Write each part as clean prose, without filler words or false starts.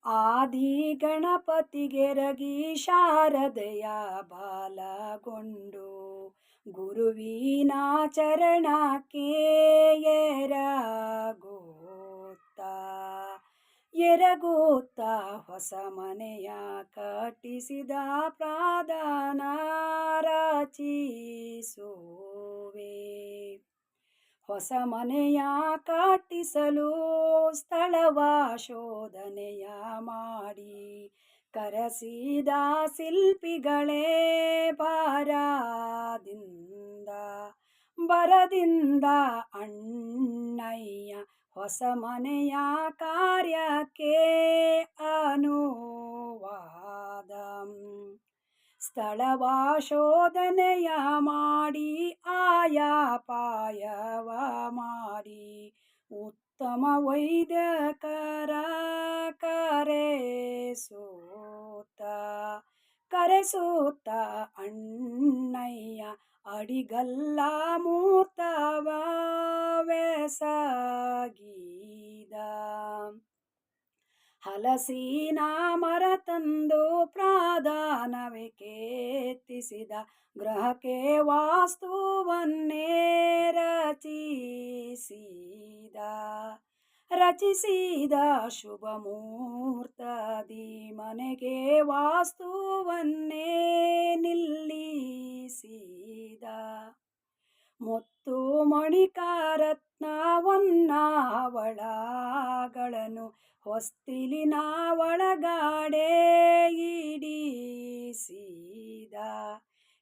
ಆದಿ ಗಣಪತಿಗೆರಗಿ ಶಾರದೆಯ ಬಾಲಗೊಂಡು ಗುರುವಿನ ಚರಣಕ್ಕೆ ಎರಗುತ್ತ ಹೊಸ ಮನೆಯ ಕಟ್ಟಿಸಿದ ಪ್ರಾಧಾನ ರಚಿಸುವೆ. ಹೊಸ ಮನೆಯ ಕಟ್ಟಿಸಲು ಸ್ಥಳವ ಶೋಧನೆಯ ಮಾಡಿ ಕರೆಸಿದ ಶಿಲ್ಪಿಗಳೇ ಬರದಿಂದ ಅಣ್ಣಯ್ಯ ಹೊಸ ಮನೆಯ ಕಾರ್ಯಕ್ಕೆ ಅನುವಾದ. ಸ್ಥಳವ ಶೋಧನೆಯ ಮಾಡಿ ಆಯಾ ಪಾಯವ ಮಾಡಿ ಉತ್ತಮ ವೈದ್ಯಕರ ಕರೆಸುತ್ತ ಅಣ್ಣಯ್ಯ ಅಡಿಗಲ್ಲ ಮೂರ್ತವೆಸಗೀದ. ಹಲಸಿನ ಮರ ತಂದು ಪ್ರಾಧಾನವೇ ಕೆತ್ತಿಸಿದ ಗೃಹಕ್ಕೆ ವಾಸ್ತುವನ್ನೇ ರಚಿಸಿದ ಶುಭ ಮುಹೂರ್ತದಿ ಮನೆಗೆ ವಾಸ್ತುವನ್ನೇ ನಿಲ್ಲಿಸಿದ. ಮುತ್ತು ಮಣಿಕಾರತ್ನವನ್ನ ಅವಳಗಳನ್ನು ಹೊಸ್ತಿಲಿನ ಒಳಗಡೆ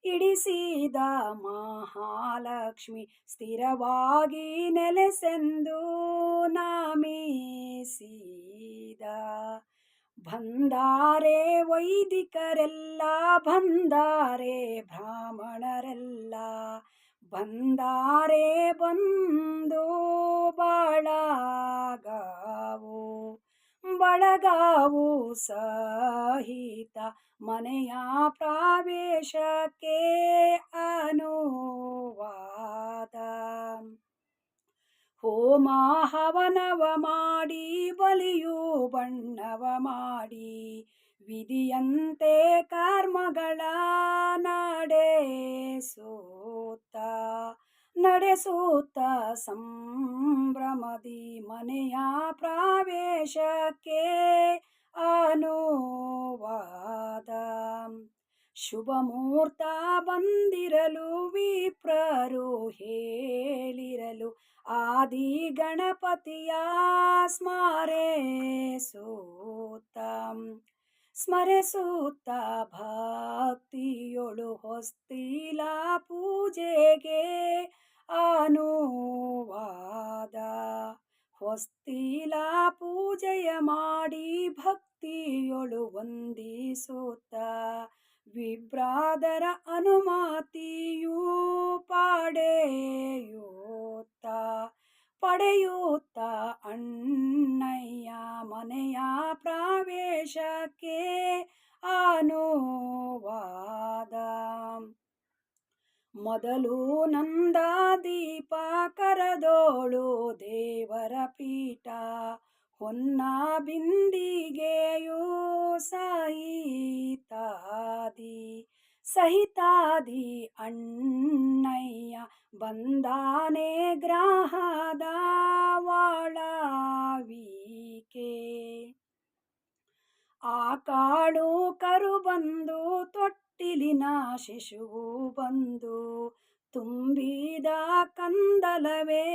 ಇಡಿಸಿದ ಮಹಾಲಕ್ಷ್ಮಿ ಸ್ಥಿರವಾಗಿ ನೆಲೆಸೆಂದು ನಾಮಿಸಿದ. ಬಂದಾರೆ ವೈದಿಕರೆಲ್ಲ ಬಂದಾರೆ ಬ್ರಾಹ್ಮಣರೆಲ್ಲ ಬಂದಾರೆ ಬಂದು ಬಳಗವು ಸಹಿತ ಮನೆಯ ಪ್ರವೇಶಕ್ಕೆ ಅನುವಾದ. ಹೋಮ ಹವನವ ಮಾಡಿ ಬಲಿಯು ಬಣ್ಣವ ಮಾಡಿ ವಿಧಿಯಂತೆ ಕರ್ಮಗಳ ನಡೆಸುತ್ತ ಸಂಭ್ರಮದಿ ಮನೆಯ ಪ್ರವೇಶಕ್ಕೆ ಅನುವಾದ. ಶುಭ ಮುಹೂರ್ತ ಬಂದಿರಲು ವಿಪ್ರರು ಹೇಳಿರಲು ಆದಿ ಗಣಪತಿಯ ಸ್ಮರಿಸುತ್ತ ಭಕ್ತಿಯೊಳು ಹೊಸ್ತಿಲ ಪೂಜೆಗೆ ಅನುವಾದ. ಹೊಸ್ತಿಲ ಪೂಜೆಯ ಮಾಡಿ ಭಕ್ತಿಯೊಳು ವಂದಿಸುತ್ತ ವಿಭ್ರಾದರ ಅನುಮತಿಯು ಪಡೆಯುತ್ತ ಅಣ್ಣಯ್ಯ ಮನೆಯ ಪ್ರವೇಶಕ್ಕೆ ಅನುವಾದ. ಮೊದಲು ನಂದಾದೀಪ ಕರದೋಳು ದೇವರ ಪೀಠ ಹೊನ್ನ ಬಿಂದಿಗೆಯು ಸಹಿತಾದಿ ಅಣ್ಣಯ್ಯ ಬಂದಾನೆ ಗ್ರಹದ ವಾಳವಿಕೆ. ಆಕಾಳು ಕರು ಬಂದು ತೊಟ್ಟಿಲಿನ ಶಿಶುವು ಬಂದು ತುಂಬಿದ ಕಂದಲವೇ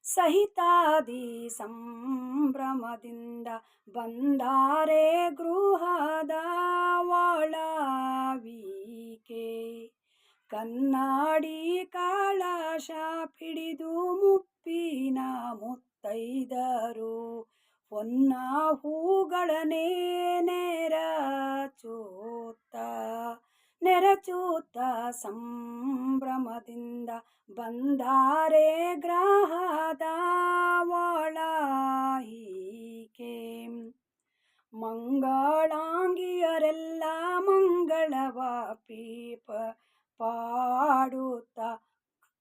ಸಹಿತಾದಿ ಸಂಭ್ರಮದಿಂದ ಬಂದಾರೆ ಗೃಹದ ವಾಳವಿಕೆ. ಕನ್ನಡಿ ಕಳಶ ಪಿಡಿದು ಮುಪ್ಪಿನ ಮುತ್ತೈದರು ಹೊನ್ನ ಹೂಗಳನ್ನೇ ನೆರಚೂತ ಸಂಭ್ರಮದಿಂದ ಬಂದಾರೆ ಗ್ರಹದ ವಾಳವಿಕೆ. ಮಂಗಳಾಂಗಿಯರೆಲ್ಲ ಮಂಗಳವ ಪಾಡುತ್ತ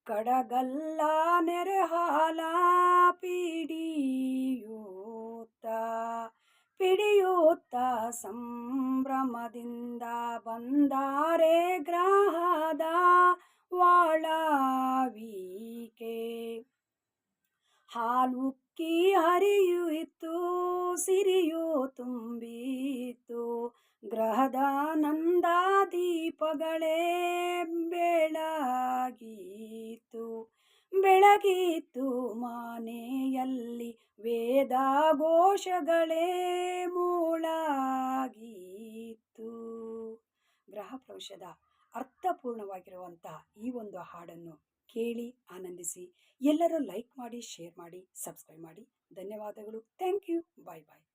ಕಡಗಲ್ಲ ನೆರೆಹಾಲ ಪೀಡಿಸುತ್ತ ಸಂಭ್ರಮದಿಂದ ಬಂದಾರೆ ಗ್ರಹದ ವಾಳವಿಕೆ. ಹಾಲುಕ್ಕಿ ಹರಿಯುಯಿತು, ಸಿರಿಯು ತುಂಬಿತು, ಗ್ರಹದ ನಂದ ದೀಪಗಳೇ ಬೆಳಗಿತು. ಬೆಳಗಿತು ಮನೆಯಲ್ಲಿ ವೇದ ಘೋಷಗಳೇ ಮೂಳಾಗಿತ್ತು. ಗ್ರಹ ಪ್ರವೇಶದ ಅರ್ಥಪೂರ್ಣವಾಗಿರುವಂಥ ಈ ಒಂದು ಹಾಡನ್ನು ಕೇಳಿ ಆನಂದಿಸಿ. ಎಲ್ಲರೂ ಲೈಕ್ ಮಾಡಿ, ಶೇರ್ ಮಾಡಿ, ಸಬ್ಸ್ಕ್ರೈಬ್ ಮಾಡಿ. ಧನ್ಯವಾದಗಳು. Thank you. Bye bye.